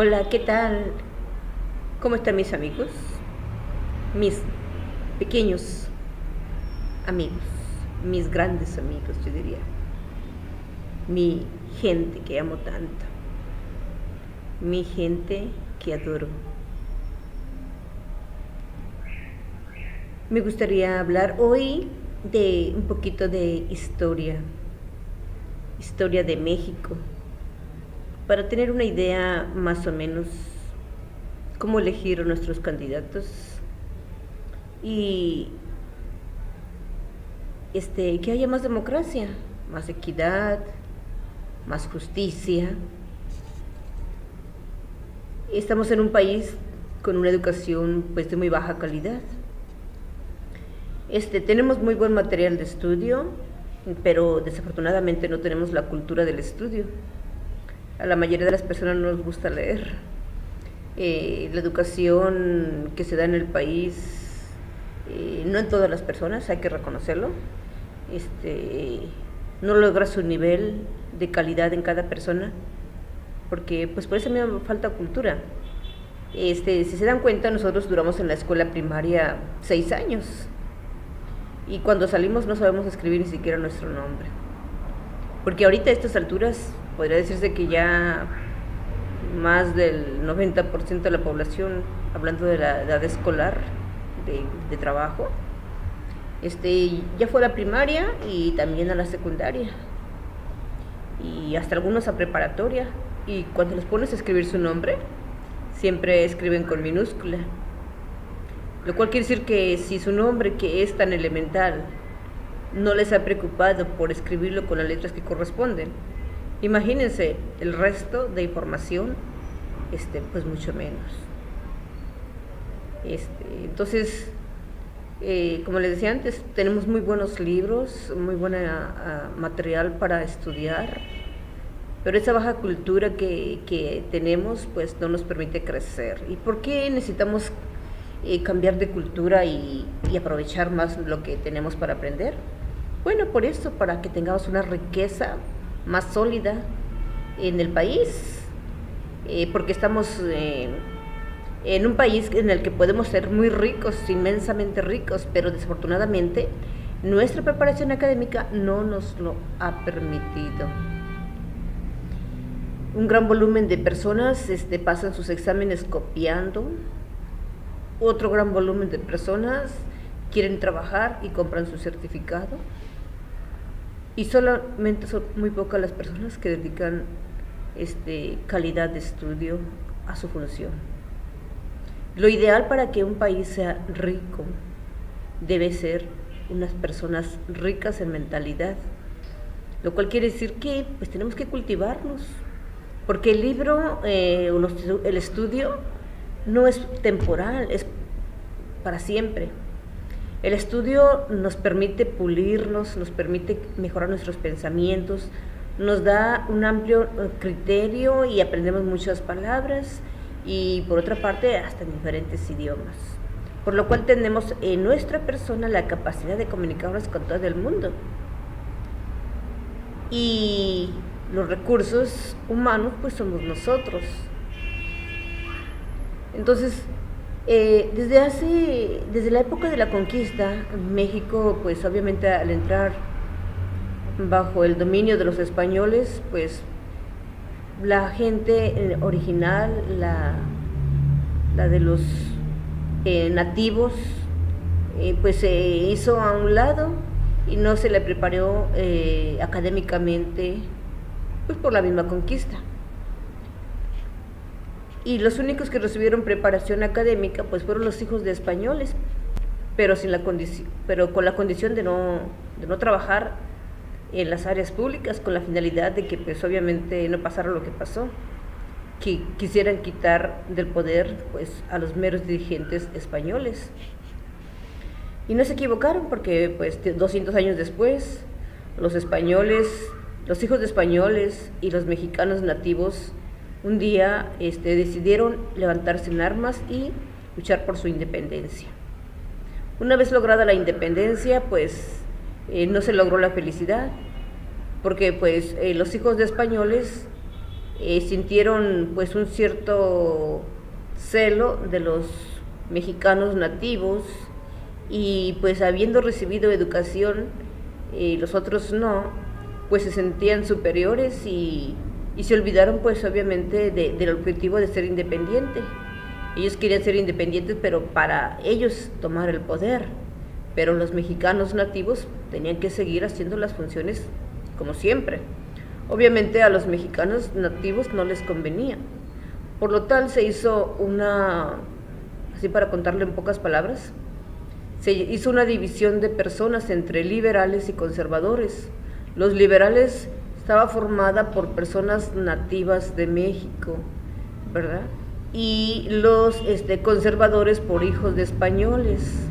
Hola, ¿qué tal? ¿Cómo están mis amigos? Mis pequeños amigos, mis grandes amigos, yo diría. Mi gente que amo tanto, mi gente que adoro. Me gustaría hablar hoy de un poquito de historia de México, para tener una idea más o menos cómo elegir a nuestros candidatos y que haya más democracia, más equidad, más justicia. Estamos en un país con una educación pues de muy baja calidad. Tenemos muy buen material de estudio, pero desafortunadamente no tenemos la cultura del estudio. A la mayoría de las personas no nos gusta leer. La educación que se da en el país, no en todas las personas, hay que reconocerlo, no logra su nivel de calidad en cada persona, porque pues por eso me falta cultura. Si se dan cuenta, nosotros duramos en la escuela primaria 6 años y cuando salimos no sabemos escribir ni siquiera nuestro nombre, porque ahorita a estas alturas podría decirse que ya más del 90% de la población, hablando de la edad escolar, de trabajo, ya fue a la primaria y también a la secundaria y hasta algunos a preparatoria, y cuando les pones a escribir su nombre siempre escriben con minúscula, lo cual quiere decir que si su nombre, que es tan elemental, no les ha preocupado por escribirlo con las letras que corresponden, imagínense el resto de información, pues mucho menos. Entonces, como les decía antes, tenemos muy buenos libros, muy buen material para estudiar, pero esa baja cultura que tenemos pues no nos permite crecer. ¿Y por qué necesitamos cambiar de cultura y aprovechar más lo que tenemos para aprender? Bueno, por eso, para que tengamos una riqueza más sólida en el país, porque estamos en un país en el que podemos ser muy ricos, inmensamente ricos, pero desafortunadamente nuestra preparación académica no nos lo ha permitido. Un gran volumen de personas pasan sus exámenes copiando, otro gran volumen de personas quieren trabajar y compran su certificado, y solamente son muy pocas las personas que dedican calidad de estudio a su función. Lo ideal para que un país sea rico debe ser unas personas ricas en mentalidad, lo cual quiere decir que pues tenemos que cultivarnos, porque el libro, el estudio no es temporal, es para siempre. El estudio nos permite pulirnos, nos permite mejorar nuestros pensamientos, nos da un amplio criterio y aprendemos muchas palabras, y por otra parte hasta en diferentes idiomas, por lo cual tenemos en nuestra persona la capacidad de comunicarnos con todo el mundo, y los recursos humanos pues somos nosotros. Entonces, desde la época de la conquista, México pues obviamente al entrar bajo el dominio de los españoles, pues la gente original, la de los nativos, pues se hizo a un lado y no se le preparó académicamente, pues por la misma conquista. Y los únicos que recibieron preparación académica pues fueron los hijos de españoles, pero con la condición de no trabajar en las áreas públicas, con la finalidad de que pues obviamente no pasara lo que pasó, que quisieran quitar del poder pues a los meros dirigentes españoles. Y no se equivocaron, porque pues 200 años después los españoles, los hijos de españoles y los mexicanos nativos un día decidieron levantarse en armas y luchar por su independencia. Una vez lograda la independencia, pues no se logró la felicidad, porque pues los hijos de españoles sintieron pues un cierto celo de los mexicanos nativos y pues habiendo recibido educación, los otros no, pues se sentían superiores y se olvidaron pues obviamente del objetivo de ser independiente. Ellos querían ser independientes, pero para ellos tomar el poder, pero los mexicanos nativos tenían que seguir haciendo las funciones como siempre. Obviamente a los mexicanos nativos no les convenía. Por lo tal se hizo así para contarlo en pocas palabras, se hizo una división de personas entre liberales y conservadores. Los liberales estaba formada por personas nativas de México, ¿verdad? Y los conservadores por hijos de españoles.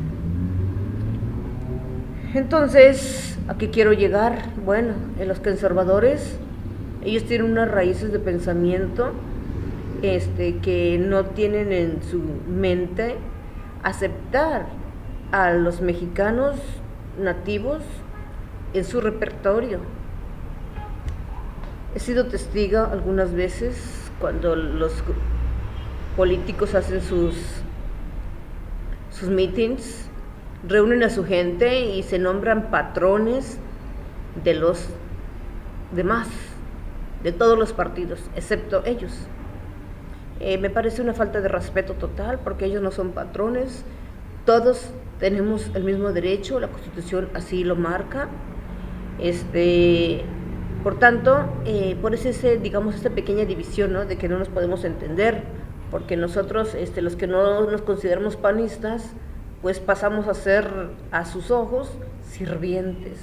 Entonces, ¿a qué quiero llegar? Bueno, en los conservadores, ellos tienen unas raíces de pensamiento que no tienen en su mente aceptar a los mexicanos nativos en su repertorio. He sido testigo algunas veces cuando los políticos hacen sus meetings, reúnen a su gente y se nombran patrones de los demás, de todos los partidos, excepto ellos. Me parece una falta de respeto total, porque ellos no son patrones, todos tenemos el mismo derecho, la Constitución así lo marca. Por tanto, por eso digamos, esta pequeña división, ¿no?, de que no nos podemos entender, porque nosotros, los que no nos consideramos panistas, pues pasamos a ser, a sus ojos, sirvientes.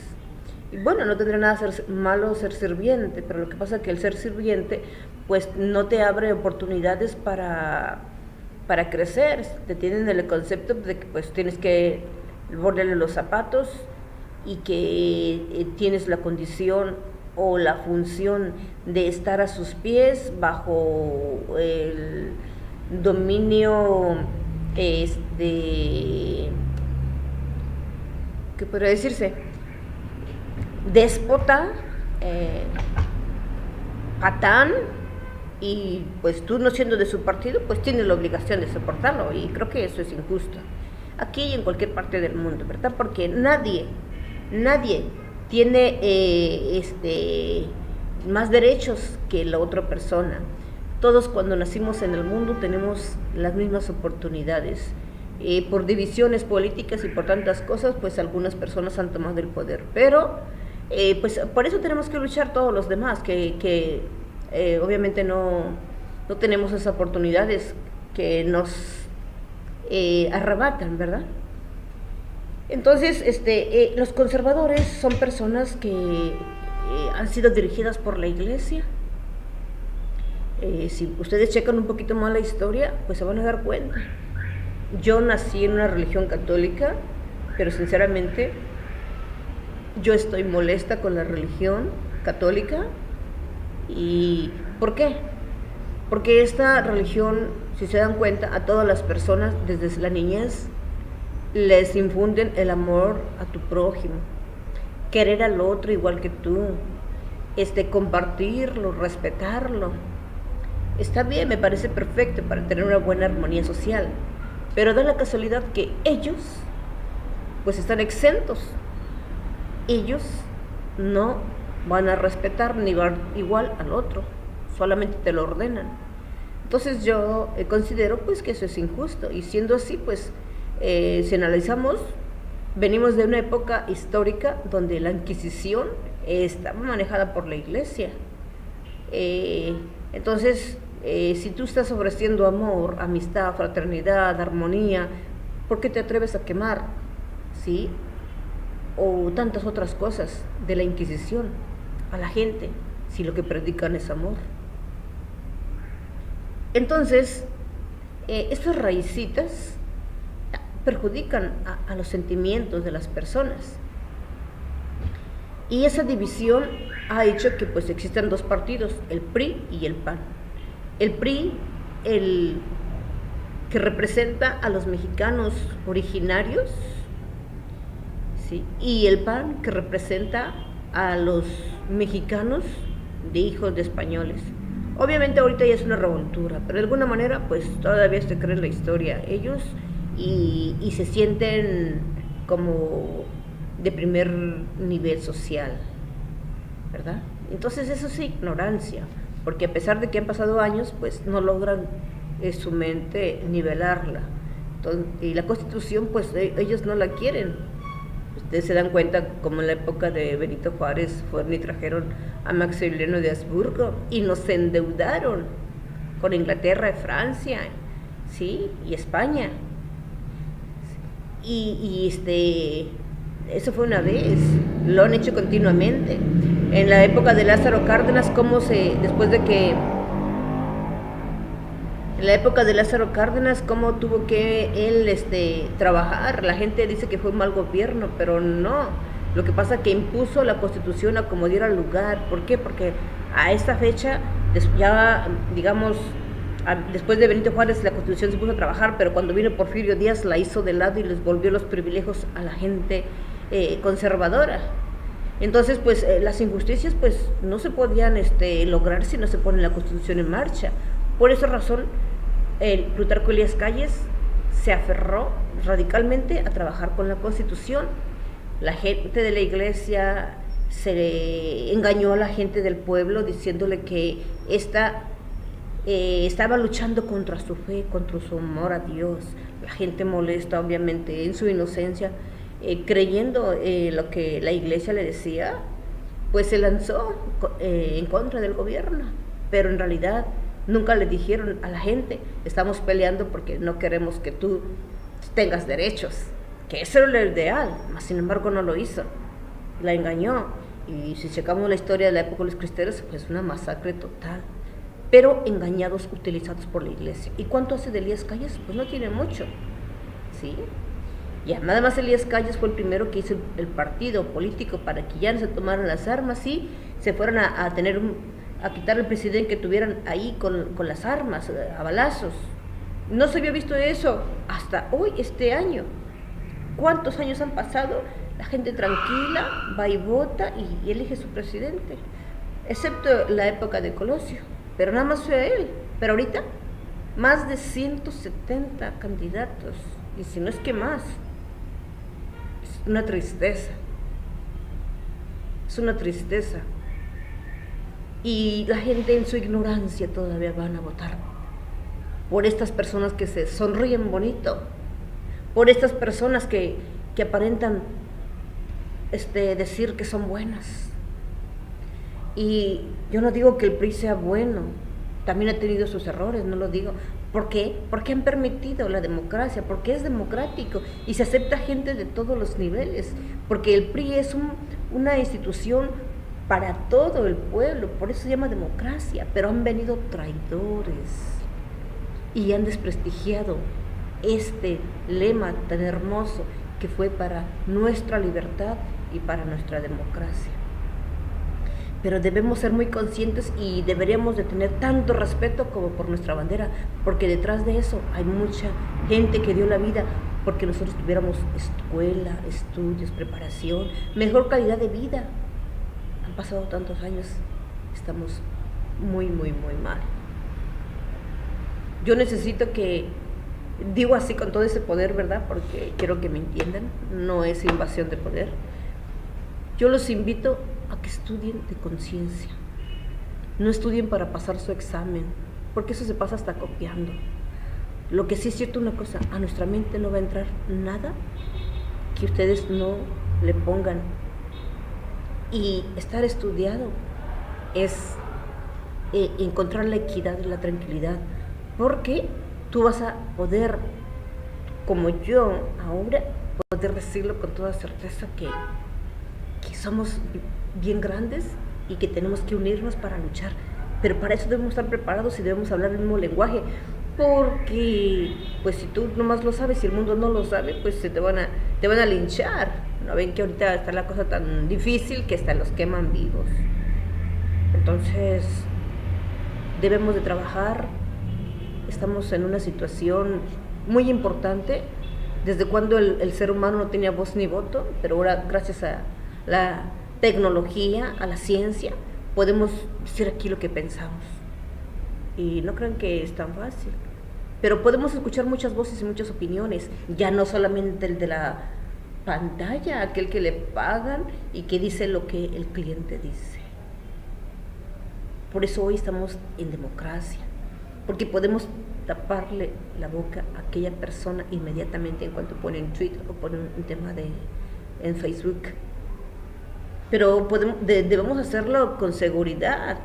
Y bueno, no tendría nada malo ser sirviente, pero lo que pasa es que el ser sirviente, pues no te abre oportunidades para crecer. Te tienen el concepto de que pues tienes que bordarle los zapatos y que tienes la condición o la función de estar a sus pies bajo el dominio, ¿qué podría decirse? Déspota, patán, y pues tú no siendo de su partido, pues tienes la obligación de soportarlo, y creo que eso es injusto, aquí y en cualquier parte del mundo, ¿verdad? Porque nadie tiene más derechos que la otra persona. Todos cuando nacimos en el mundo tenemos las mismas oportunidades. Por divisiones políticas y por tantas cosas, pues algunas personas han tomado el poder, pero pues por eso tenemos que luchar todos los demás, que obviamente no tenemos esas oportunidades que nos arrebatan, ¿verdad? Entonces, los conservadores son personas que han sido dirigidas por la Iglesia. Si ustedes checan un poquito más la historia, pues se van a dar cuenta. Yo nací en una religión católica, pero sinceramente yo estoy molesta con la religión católica. ¿Y por qué? Porque esta religión, si se dan cuenta, a todas las personas desde la niñez les infunden el amor a tu prójimo, querer al otro igual que tú, compartirlo, respetarlo. Está bien, me parece perfecto para tener una buena armonía social, pero da la casualidad que ellos pues están exentos. Ellos no van a respetar ni igual al otro, solamente te lo ordenan. Entonces yo considero pues que eso es injusto, y siendo así, pues si analizamos, venimos de una época histórica donde la Inquisición estaba manejada por la Iglesia. Entonces, si tú estás ofreciendo amor, amistad, fraternidad, armonía, ¿por qué te atreves a quemar? ¿Sí? O tantas otras cosas de la Inquisición a la gente, si lo que predican es amor. Entonces, estas raicitas perjudican a los sentimientos de las personas, y esa división ha hecho que pues existan dos partidos, el PRI y el PAN. El PRI, el que representa a los mexicanos originarios, ¿sí?, y el PAN, que representa a los mexicanos de hijos de españoles. Obviamente ahorita ya es una revoltura, pero de alguna manera pues todavía se creen la historia ellos y se sienten como de primer nivel social, ¿verdad? Entonces eso es ignorancia, porque a pesar de que han pasado años, pues no logran su mente nivelarla. Entonces, y la Constitución, pues ellos no la quieren. Ustedes se dan cuenta como en la época de Benito Juárez fueron y trajeron a Maximiliano de Habsburgo y nos endeudaron con Inglaterra y Francia, ¿sí? Y España. Eso fue una vez, lo han hecho continuamente. En la época de Lázaro Cárdenas, cómo tuvo que él trabajar. La gente dice que fue un mal gobierno, pero no. Lo que pasa es que impuso la Constitución a como diera lugar. ¿Por qué? Porque a esta fecha, ya digamos, después de Benito Juárez la Constitución se puso a trabajar, pero cuando vino Porfirio Díaz la hizo de lado y les volvió los privilegios a la gente conservadora. Entonces, pues las injusticias pues no se podían lograr si no se pone la Constitución en marcha. Por esa razón, Plutarco Elías Calles se aferró radicalmente a trabajar con la Constitución. La gente de la iglesia se engañó a la gente del pueblo diciéndole que estaba luchando contra su fe, contra su amor a Dios. La gente molesta, obviamente, en su inocencia, creyendo lo que la iglesia le decía, pues se lanzó en contra del gobierno. Pero en realidad nunca le dijeron a la gente, estamos peleando porque no queremos que tú tengas derechos, que eso era lo ideal, mas sin embargo no lo hizo, la engañó. Y si checamos la historia de la época de los cristeros, pues una masacre total, pero engañados, utilizados por la iglesia. ¿Y cuánto hace de Elías Calles? Pues no tiene mucho, ¿sí? Y nada más Elías Calles fue el primero que hizo el partido político para que ya no se tomaran las armas y se fueran a quitar al presidente que tuvieran ahí con las armas, a balazos. No se había visto eso hasta hoy, este año. ¿Cuántos años han pasado? La gente tranquila va y vota y elige su presidente, excepto la época de Colosio, pero nada más fue él. Pero ahorita, más de 170 candidatos, y si no es que más. Es una tristeza. Es una tristeza. Y la gente en su ignorancia todavía van a votar por estas personas que se sonríen bonito, por estas personas que aparentan decir que son buenas. Y yo no digo que el PRI sea bueno, también ha tenido sus errores, no lo digo. ¿Por qué? Porque han permitido la democracia, porque es democrático y se acepta gente de todos los niveles, porque el PRI es una institución para todo el pueblo, por eso se llama democracia, pero han venido traidores y han desprestigiado este lema tan hermoso que fue para nuestra libertad y para nuestra democracia. Pero debemos ser muy conscientes y deberíamos de tener tanto respeto como por nuestra bandera, porque detrás de eso hay mucha gente que dio la vida porque nosotros tuviéramos escuela, estudios, preparación, mejor calidad de vida. Han pasado tantos años, estamos muy, muy, muy mal. Yo necesito que, digo así con todo ese poder, ¿verdad? Porque quiero que me entiendan, no es invasión de poder. Yo los invito a que estudien de conciencia. No estudien para pasar su examen, porque eso se pasa hasta copiando. Lo que sí es cierto una cosa, a nuestra mente no va a entrar nada que ustedes no le pongan. Y estar estudiado es encontrar la equidad y la tranquilidad, porque tú vas a poder, como yo ahora, poder decirlo con toda certeza que somos bien grandes y que tenemos que unirnos para luchar, pero para eso debemos estar preparados y debemos hablar el mismo lenguaje, porque pues si tú nomás lo sabes y el mundo no lo sabe, pues te van a linchar. ¿No ven que ahorita está la cosa tan difícil que hasta los queman vivos? Entonces debemos de trabajar. Estamos en una situación muy importante, desde cuando el ser humano no tenía voz ni voto, pero ahora gracias a la tecnología, a la ciencia, podemos decir aquí lo que pensamos. Y no crean que es tan fácil. Pero podemos escuchar muchas voces y muchas opiniones, ya no solamente el de la pantalla, aquel que le pagan y que dice lo que el cliente dice. Por eso hoy estamos en democracia, porque podemos taparle la boca a aquella persona inmediatamente en cuanto pone un tweet o pone un tema en Facebook. Pero debemos hacerlo con seguridad,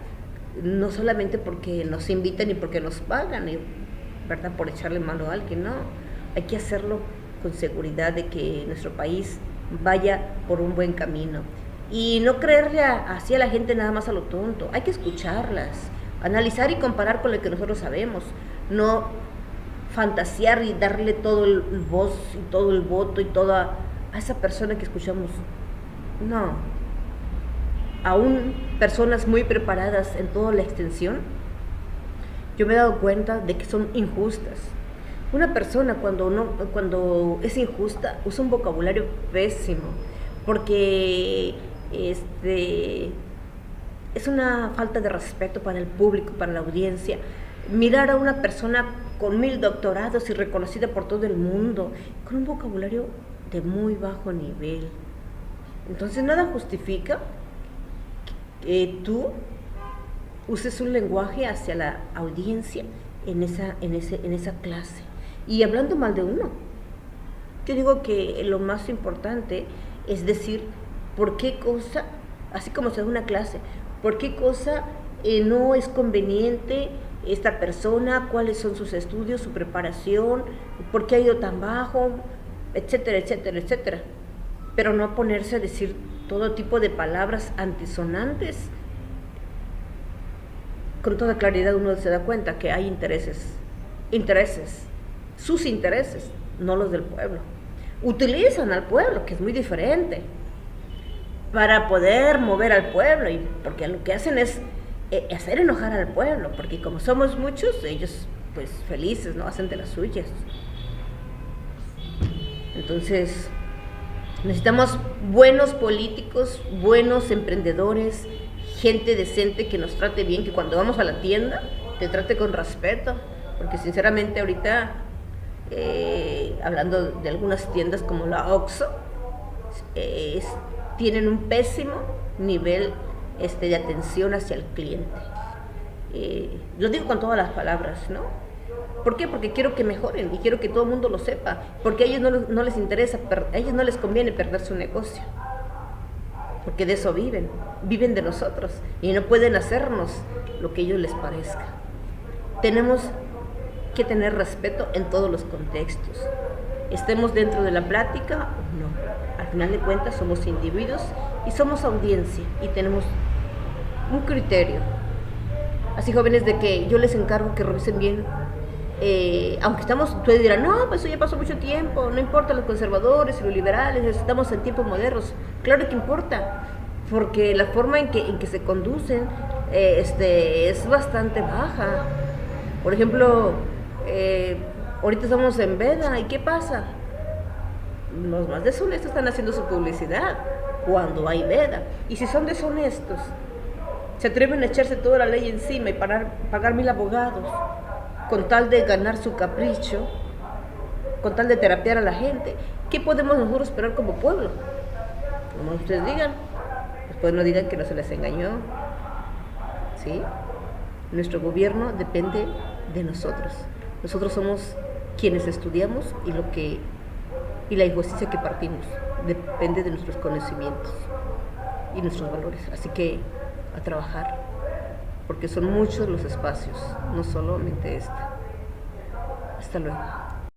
no solamente porque nos invitan y porque nos pagan, ¿verdad? Por echarle mano a alguien, no. Hay que hacerlo con seguridad de que nuestro país vaya por un buen camino. Y no creerle así a la gente nada más a lo tonto. Hay que escucharlas, analizar y comparar con lo que nosotros sabemos. No fantasear y darle todo el voz y todo el voto y toda a esa persona que escuchamos. No. Aún personas muy preparadas en toda la extensión, yo me he dado cuenta de que son injustas. Una persona cuando es injusta usa un vocabulario pésimo, porque es una falta de respeto para el público, para la audiencia. Mirar a una persona con 1000 doctorados y reconocida por todo el mundo, con un vocabulario de muy bajo nivel. Entonces nada justifica que tú uses un lenguaje hacia la audiencia en esa clase. Y hablando mal de uno, yo digo que lo más importante es decir por qué cosa, así como se da una clase, por qué cosa no es conveniente esta persona, cuáles son sus estudios, su preparación, por qué ha ido tan bajo, etcétera, etcétera, etcétera. Pero no ponerse a decir todo tipo de palabras antisonantes. Con toda claridad uno se da cuenta que hay intereses, sus intereses, no los del pueblo. Utilizan al pueblo, que es muy diferente, para poder mover al pueblo, y porque lo que hacen es hacer enojar al pueblo, porque como somos muchos, ellos pues felices, ¿no? Hacen de las suyas. Entonces, necesitamos buenos políticos, buenos emprendedores, gente decente que nos trate bien, que cuando vamos a la tienda te trate con respeto, porque sinceramente ahorita, hablando de algunas tiendas como la Oxxo, tienen un pésimo nivel de atención hacia el cliente. Lo digo con todas las palabras, ¿no? ¿Por qué? Porque quiero que mejoren y quiero que todo el mundo lo sepa, porque a ellos no les interesa, a ellos no les conviene perder su negocio, porque de eso viven de nosotros y no pueden hacernos lo que a ellos les parezca. Tenemos que tener respeto en todos los contextos, estemos dentro de la plática o no. Al final de cuentas somos individuos y somos audiencia y tenemos un criterio. Así, jóvenes, de que yo les encargo que revisen bien, aunque ustedes dirán, no, pues eso ya pasó mucho tiempo, no importa los conservadores y los liberales, estamos en tiempos modernos. Claro que importa, porque la forma en que se conducen es bastante baja. Por ejemplo, ahorita estamos en veda, ¿y qué pasa? Los más deshonestos están haciendo su publicidad cuando hay veda, y si son deshonestos, se atreven a echarse toda la ley encima y pagar 1000 abogados con tal de ganar su capricho, con tal de terapiar a la gente. ¿Qué podemos nosotros esperar como pueblo? Como ustedes digan, después no digan que no se les engañó, ¿sí? Nuestro gobierno depende de nosotros. Nosotros somos quienes estudiamos y la injusticia que partimos depende de nuestros conocimientos y nuestros valores. Así que a trabajar, porque son muchos los espacios, no solamente este. Hasta luego.